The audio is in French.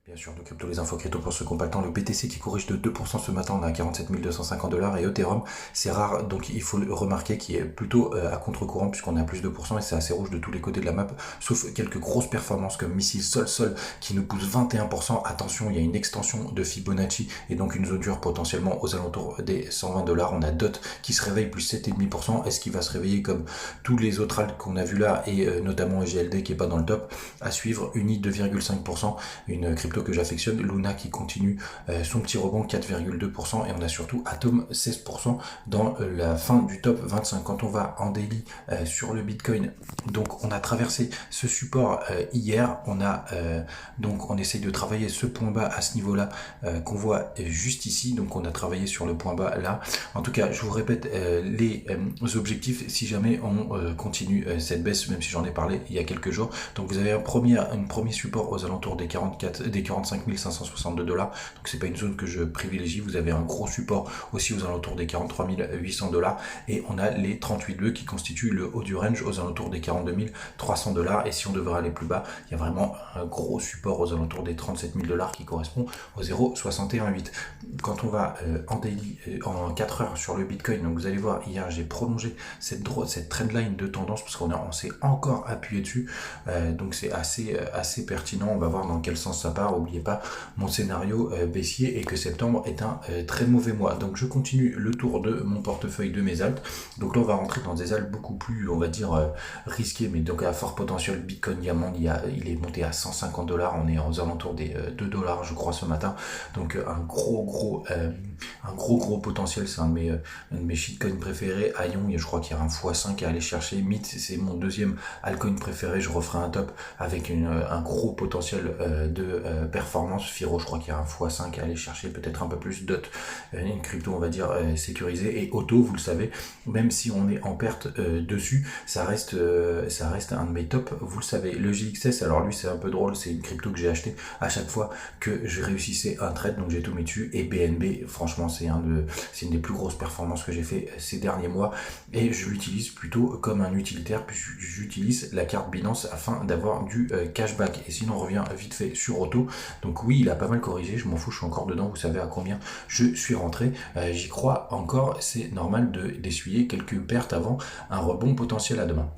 Bien sûr, de crypto, les infos crypto pour ceux qui n'ont pas le temps. Le BTC qui corrige de 2% ce matin, on a 47 250 $ et Ethereum, c'est rare, donc il faut le remarquer qui est plutôt à contre-courant puisqu'on est à plus de 2% et c'est assez rouge de tous les côtés de la map, sauf quelques grosses performances comme Missile Sol qui nous pousse 21%. Attention, il y a une extension de Fibonacci et donc une zone dure potentiellement aux alentours des 120 $. On a DOT qui se réveille plus 7,5%. Est-ce qu'il va se réveiller comme tous les autres alts qu'on a vu là et notamment GLD qui est pas dans le top à suivre? Uni 2,5%, une crypto que j'affectionne, Luna qui continue son petit rebond 4,2% et on a surtout Atom 16% dans la fin du top 25. Quand on va en daily sur le Bitcoin, donc on a traversé ce support hier, donc on essaye de travailler ce point bas à ce niveau là qu'on voit juste ici, donc on a travaillé sur le point bas là. En tout cas, je vous répète les objectifs si jamais on continue cette baisse, même si j'en ai parlé il y a quelques jours. Donc vous avez un premier support aux alentours des 45 562 $. Donc c'est pas une zone que je privilégie. Vous avez un gros support aussi aux alentours des 43 800 $ et on a les 38,2 qui constituent le haut du range aux alentours des 42 300 $. Et si on devrait aller plus bas, il y a vraiment un gros support aux alentours des 37 000 $ qui correspond au 0,618. Quand on va en daily, en 4 heures sur le Bitcoin, donc vous allez voir, hier j'ai prolongé cette trendline de tendance parce qu'on s'est encore appuyé dessus. Donc c'est assez pertinent. On va voir dans quel sens ça part. N'oubliez pas mon scénario baissier et que septembre est un très mauvais mois. Donc je continue le tour de mon portefeuille de mes alts. Donc là on va rentrer dans des alts beaucoup plus, on va dire, risqués, mais donc à fort potentiel. Bitcoin Diamond, il est monté à 150 $. On est aux alentours des 2 $ je crois ce matin. Donc un gros potentiel. C'est un de mes shitcoins préférés. Aion, je crois qu'il y a un x5 à aller chercher. Myth, c'est mon deuxième altcoin préféré. Je referai un top avec un gros potentiel de performance. Firo, je crois qu'il y a un x5 à aller chercher, peut-être un peu plus. Dot, une crypto on va dire sécurisée. Et Auto, vous le savez, même si on est en perte dessus, ça reste un de mes tops, vous le savez. Le JXS, alors lui c'est un peu drôle, c'est une crypto que j'ai acheté à chaque fois que je réussissais un trade, donc j'ai tout mis dessus. Et BNB, franchement c'est une des plus grosses performances que j'ai fait ces derniers mois et je l'utilise plutôt comme un utilitaire, puis j'utilise la carte Binance afin d'avoir du cashback. Et sinon on revient vite fait sur Auto. Donc oui, il a pas mal corrigé, je m'en fous, je suis encore dedans, vous savez à combien je suis rentré. J'y crois encore, c'est normal d'essuyer quelques pertes avant un rebond potentiel à demain.